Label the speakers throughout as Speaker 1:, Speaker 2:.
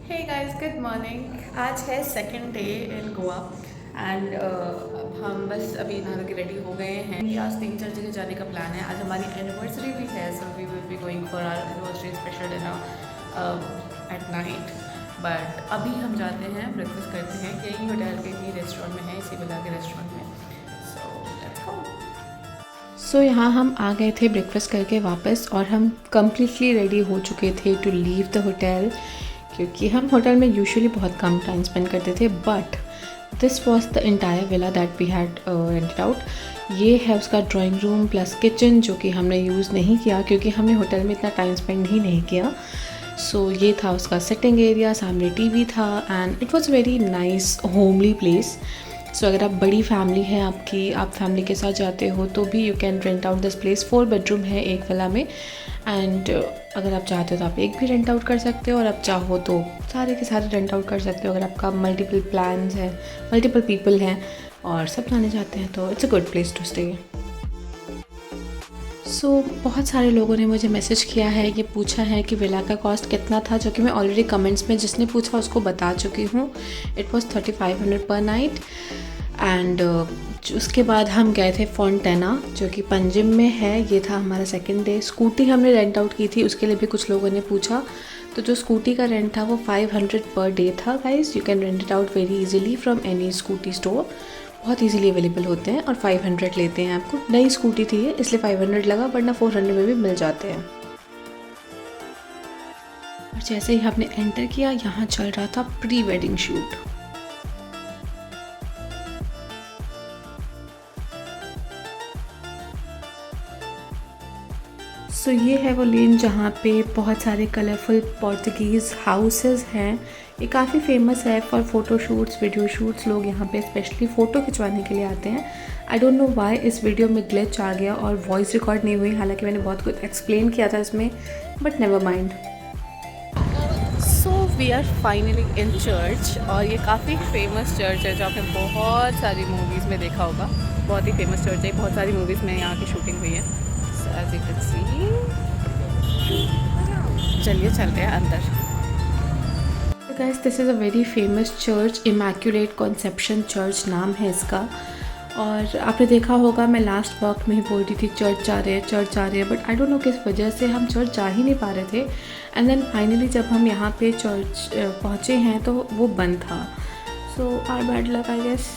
Speaker 1: Hey guys, good morning. आज है second day in Goa and हम बस अभी नहा के रेडी हो गए हैं। आज 3-4 जगह जाने का प्लान है। आज हमारी एनिवर्सरी भी है, so we will be going for our anniversary special dinner at night. But अभी हम जाते हैं, ब्रेकफास्ट करते हैं यही होटल के ही रेस्टोरेंट में है, इसी विला के रेस्टोरेंट में। सो लेट्स गो। सो यहाँ हम आ गए थे ब्रेकफास्ट करके वापस, और हम कम्प्लीटली रेडी हो चुके थे टू लीव द होटल, क्योंकि हम होटल में यूजुअली बहुत कम टाइम स्पेंड करते थे। But this was the entire villa that we had rented out. ये है उसका ड्राइंग रूम प्लस किचन, जो कि हमने यूज़ नहीं किया क्योंकि हमने होटल में इतना टाइम स्पेंड ही नहीं किया। सो ये था उसका सिटिंग एरिया, सामने टीवी था and it was very nice homely place. So अगर आप बड़ी फैमिली है आपकी, आप फैमिली के साथ जाते हो तो भी you can rent out this place. 4 bedroom है एक विला में एंड अगर आप चाहते हो तो आप एक भी रेंट आउट कर सकते हो, और आप चाहो तो सारे के सारे रेंट आउट कर सकते हो। अगर आपका मल्टीपल प्लान्स हैं, मल्टीपल पीपल हैं और सब जाने जाते हैं, तो it's a good place to stay. So बहुत सारे लोगों ने मुझे मैसेज किया है, ये पूछा है कि विला का कॉस्ट कितना था, जो कि मैं ऑलरेडी कमेंट्स में जिसने पूछा उसको बता चुकी हूँ। इट वॉज 3500 पर नाइट। एंड उसके बाद हम गए थे फॉन्टेना, जो कि पंजिम में है। ये था हमारा सेकंड डे। स्कूटी हमने रेंट आउट की थी, उसके लिए भी कुछ लोगों ने पूछा। तो जो स्कूटी का रेंट था वो 500 पर डे था। Guys, you can rent it out very easily from any scooty store. बहुत इजीली अवेलेबल होते हैं और 500 लेते हैं आपको। नई स्कूटी थी ये, इसलिए 500 लगा, वरना 400 में भी मिल जाते हैं। और जैसे ही हमने एंटर किया, यहाँ चल रहा था प्री वेडिंग शूट। सो ये है वो लेन जहाँ पे बहुत सारे कलरफुल पोर्तुगीज़ हाउसेस हैं। ये काफ़ी फेमस है for photo shoots, video shoots. लोग यहाँ पे स्पेशली फ़ोटो खिंचवाने के लिए आते हैं। आई डोंट नो व्हाई इस वीडियो में ग्लिच आ गया और वॉइस रिकॉर्ड नहीं हुई, हालांकि मैंने बहुत कुछ एक्सप्लेन किया था इसमें, but never mind. So we are finally in church, और ये काफ़ी फेमस चर्च है जो आपने बहुत सारी मूवीज़ में देखा होगा। बहुत ही फेमस चर्च है, बहुत सारी मूवीज़ में यहाँ की शूटिंग हुई है। As you can see, चलिए चलते हैं अंदर। तो guys, this is a very famous church, immaculate conception church नाम है इसका। और आपने देखा होगा, मैं लास्ट वक्त में ही बोल रही थी चर्च जा रहे हैं, बट आई डोंट नो किस वजह से हम चर्च जा ही नहीं पा रहे थे। एंड देन फाइनली जब हम यहाँ पे चर्च पहुँचे हैं तो वो बंद था। So our bad luck I guess.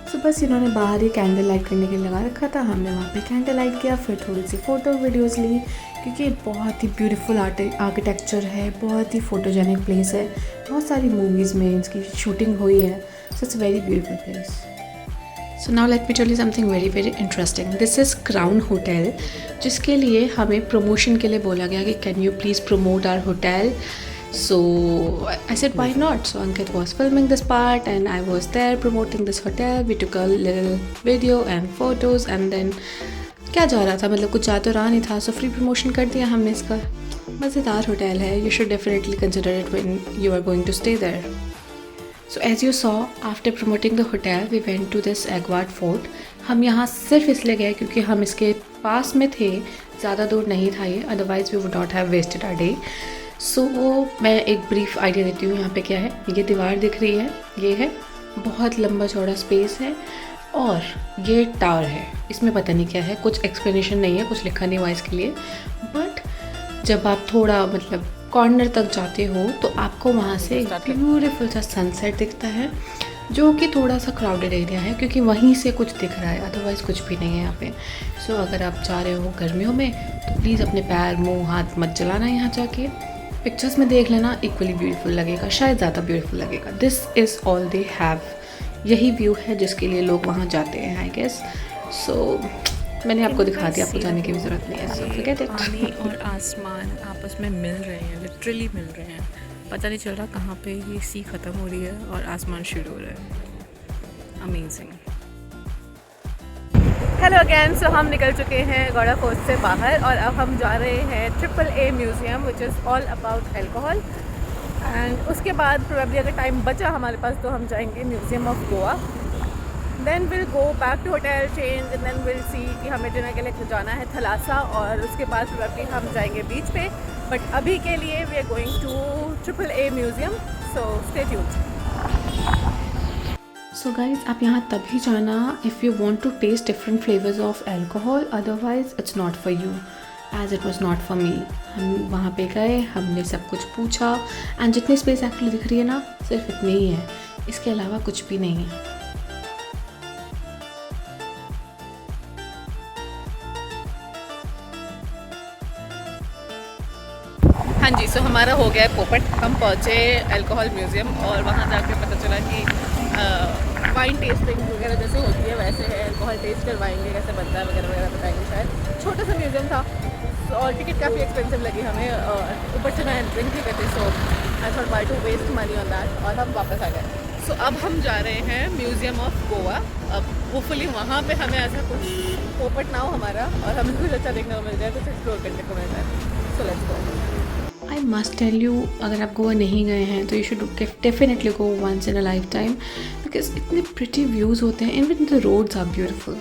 Speaker 1: तो बस इन्होंने बाहर ही कैंडल लाइट करने के लिए लगा रखा था। हमने वहाँ पे कैंडल लाइट किया, फिर थोड़ी सी फ़ोटो वीडियोज़ ली, क्योंकि बहुत ही ब्यूटीफुल आर्किटेक्चर है, बहुत ही फ़ोटोजेनिक प्लेस है। बहुत सारी मूवीज़ में इसकी शूटिंग हुई है। So it's very beautiful place. So now let me tell you something very very interesting. This is crown hotel, जिसके लिए हमें प्रमोशन के लिए बोला गया कि can you please promote our hotel. So I said, why not? So Ankit was filming this part and I was there promoting this hotel. We took a little video and photos and then क्या जा रहा था, मतलब कुछ जा तो रहा नहीं था, सो फ्री प्रमोशन कर दिया हमने इसका। मज़ेदार होटल है, you should definitely consider it when you are going to stay there. So as you saw, after promoting the hotel, we went to this Agwat Fort. हम यहाँ सिर्फ इसलिए गए क्योंकि हम इसके पास में थे, ज़्यादा दूर नहीं था ये, otherwise we would not have wasted our day. सो मैं एक ब्रीफ आइडिया देती हूँ। यहाँ पे क्या है, ये दीवार दिख रही है, ये है, बहुत लंबा चौड़ा स्पेस है, और ये टावर है। इसमें पता नहीं क्या है, कुछ एक्सप्लेनेशन नहीं है, कुछ लिखा नहीं हुआ इसके लिए। बट जब आप थोड़ा मतलब कॉर्नर तक जाते हो तो आपको वहाँ से एक ब्यूटीफुल सा सनसेट दिखता है, जो कि थोड़ा सा क्राउडेड एरिया है क्योंकि वहीं से कुछ दिख रहा है, अदरवाइज़ कुछ भी नहीं है यहाँ पे। सो अगर आप जा रहे हो गर्मियों में तो प्लीज़ अपने पैर, मुँह, हाथ मत जलाना यहाँ जाके। पिक्चर्स में देख लेना, इक्वली ब्यूटीफुल लगेगा, शायद ज़्यादा ब्यूटीफुल लगेगा। This is all they have. यही व्यू है जिसके लिए लोग वहाँ जाते हैं आई गेस। सो मैंने आपको दिखा दिया, आपको जाने की भी ज़रूरत नहीं है। So forget it.
Speaker 2: पानी और आसमान आपस में मिल रहे हैं, लिटरली मिल रहे हैं। पता नहीं चल रहा कहाँ पे ये सी ख़त्म हो रही है और आसमान शुरू हो रहा है। अमेजिंग। Hello again. सो हम निकल चुके हैं गौड़ा फोर्ट से बाहर, और अब हम जा रहे हैं AAA museum, which is all about alcohol. And उसके बाद प्रोबेबली अगर टाइम बचा हमारे पास तो हम जाएंगे museum of Goa. Then will go back to hotel, change, and then will see कि हमें डिनर के लिए जाना है थलासा, और उसके बाद प्रोबेबली हम जाएंगे बीच पे। बट अभी के लिए we are going to AAA museum. So stay tuned.
Speaker 1: So guys आप यहाँ तभी जाना if you want to taste different flavours of alcohol, otherwise it's not for you as it was not for me. हम वहाँ पे गए, हमने सब कुछ पूछा एंड जितनी स्पेस एक्चुअली दिख रही है ना सिर्फ इतनी ही है, इसके अलावा कुछ भी नहीं है।
Speaker 2: हाँ जी, सो हमारा हो गया पोपट। हम पहुँचे अल्कोहल म्यूज़ियम और वहाँ जाके पता चला कि वाइन टेस्टिंग वगैरह जैसे होती है वैसे है, अल्कोहल टेस्ट करवाएंगे कैसे बनता है वगैरह वगैरह बताएंगे शायद। छोटा सा म्यूज़ियम था और टिकट काफ़ी एक्सपेंसिव लगी हमें, ऊपर से मैं ड्रिंक भी करती, so I thought why to waste money on that, और हम वापस आ गए। सो अब हम जा रहे हैं म्यूज़ियम ऑफ गोवा। अब होपफुली वहाँ पे हमें ऐसा कुछ पोपट ना हो हमारा और हमें कुछ अच्छा देखने को मिल जाए, कुछ एक्सप्लोर करने को मिल जाए। So let's go.
Speaker 1: I must tell you, अगर आप गोवा नहीं गए हैं तो you should definitely go once in a lifetime, because इतने प्रिटी व्यूज़ होते हैं, even the roads are beautiful.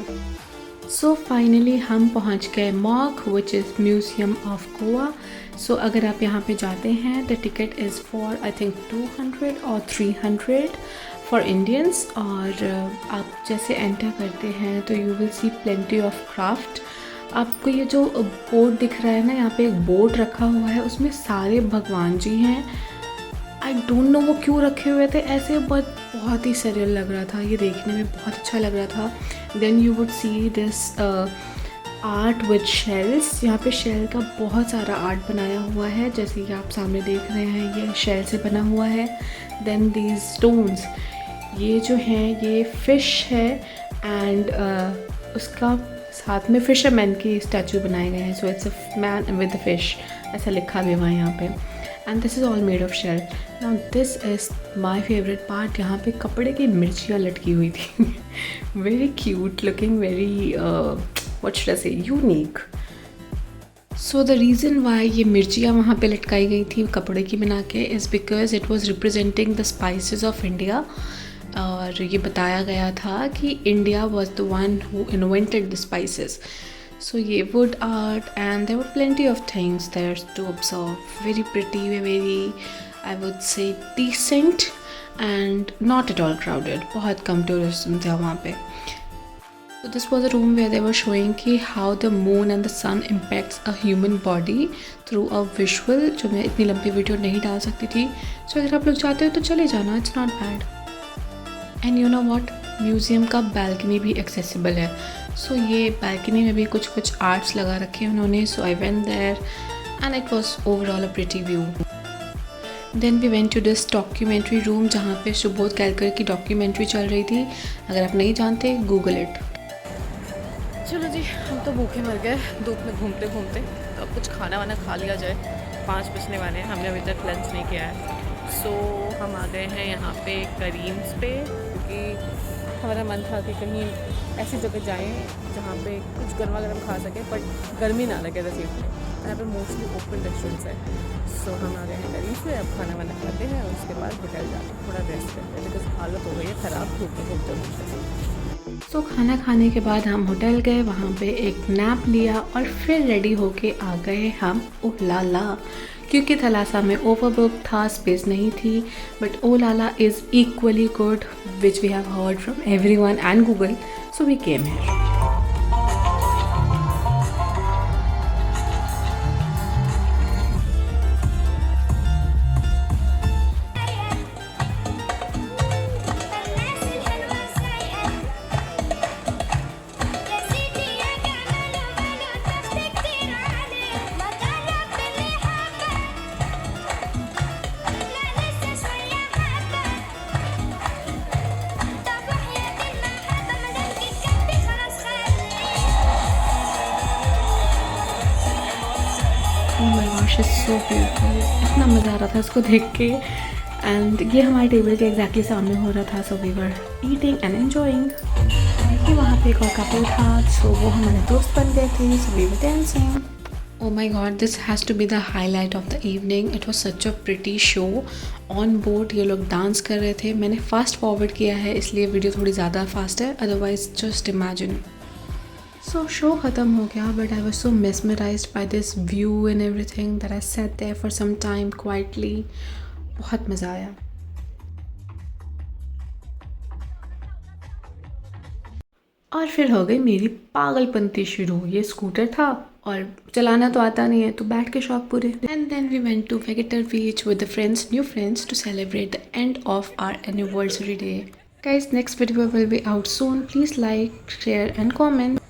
Speaker 1: So finally हम पहुंच गए MOG, which is museum of Goa. So अगर आप यहाँ पे जाते हैं the ticket is for I think 200 और 300 फॉर इंडियंस। और आप जैसे एंटर करते हैं तो you will see plenty of craft. आपको ये जो बोर्ड दिख रहा है ना, यहाँ पे एक बोर्ड रखा हुआ है, उसमें सारे भगवान जी हैं। आई डोंट नो वो क्यों रखे हुए थे ऐसे, बट बहुत ही सरियल लग रहा था, ये देखने में बहुत अच्छा लग रहा था। Then you would see this art with shells. यहाँ पे शेल का बहुत सारा आर्ट बनाया हुआ है, जैसे कि आप सामने देख रहे हैं ये शेल से बना हुआ है। देन दीज स्टोन्स, ये जो हैं ये फ़िश है एंड उसका साथ में फिशरमैन की स्टैचू बनाए गए हैं। So it's a man with fish, ऐसा लिखा भी हुआ है यहाँ पे। And this is all made of shell. Now this is my favourite part, यहाँ पे कपड़े की मिर्चियाँ लटकी हुई थी very cute looking, very what should I say, unique. So the reason why ये मिर्चियाँ वहाँ पे लटकाई गई थी कपड़े की बना के is because it was representing the spices of India. और ये बताया गया था कि India was the one who invented the spices. So ये wood art and there were plenty of things there to observe, very pretty, very I would say decent and not at all crowded. बहुत कम tourism था वहाँ पे। So this was a room where they were showing कि how the moon and the sun impacts a human body through a visual, जो मैं इतनी लंबी वीडियो नहीं डाल सकती थी। So अगर आप लोग चाहते हो तो चले जाना, it's not bad. And you know what? Museum का बैल्कनी भी एक्सेसिबल है। So ये बैल्कनी में भी कुछ आर्ट्स लगा रखे हैं उन्होंने। So I went there and it was overall a pretty view. Then we went to this documentary room जहाँ पे सुबोध कैलकर की डॉक्यूमेंट्री चल रही थी। अगर आप नहीं जानते गूगल इट।
Speaker 2: चलो जी, हम तो भूखे मर गए धूप में घूमते घूमते, तो अब कुछ खाना वाना खा लिया जाए। 5 बजने वाले हैं, हमने अभी तक लंच नहीं किया है। सो हम आ गए हैं यहाँ पे करीम्स पे, क्योंकि हमारा मन था कि कहीं ऐसी जगह जाएं जहाँ पे कुछ गर्मा गर्म खा सकें बट गर्मी ना लगे रसीद में। यहाँ पे मोस्टली ओपन रेस्टोरेंट्स है। सो हम आ गए हैं करीम्स पे, अब खाना वाना खाते हैं और उसके बाद होटल जाके थोड़ा रेस्ट करते हैं, बिकॉज हालत हो गई है ख़राब घूमते घूमते।
Speaker 1: तो खाना खाने के बाद हम होटल गए, वहाँ पे एक नैप लिया और फिर रेडी होके आ गए हम ओलाला, क्योंकि थलासा में ओवरबुक था, स्पेस नहीं थी। But Olala is equally good, which we have heard from everyone and Google, so we came here. It's so beautiful, इतना मज़ा आ रहा था इसको देख के। एंड ये हमारे टेबल के एग्जैक्टली सामने हो रहा था, so we were eating and enjoying. देखिए वहाँ पे एक और कपल था, सो वो हमारे दोस्त बन गए थे, so we were dancing. Oh my god, this has to be the highlight of the evening. It was such a pretty show. On board ये लोग डांस कर रहे थे। मैंने फास्ट फॉरवर्ड किया है इसलिए वीडियो थोड़ी ज़्यादा फास्ट है, अदरवाइज जस्ट इमेजिन। सो शो ख़त्म हो गया, but I was so mesmerized by this view and everything that I sat there for some time quietly. बहुत मज़ा आया। और फिर हो गई मेरी पागलपंती शुरू। ये स्कूटर था और चलाना तो आता नहीं है, तो बैठ के शौक पूरे। And then we went to Vagator beach with the friends, new friends, to celebrate the end of our anniversary day. Guys, next video will be out soon. Please like, share and comment.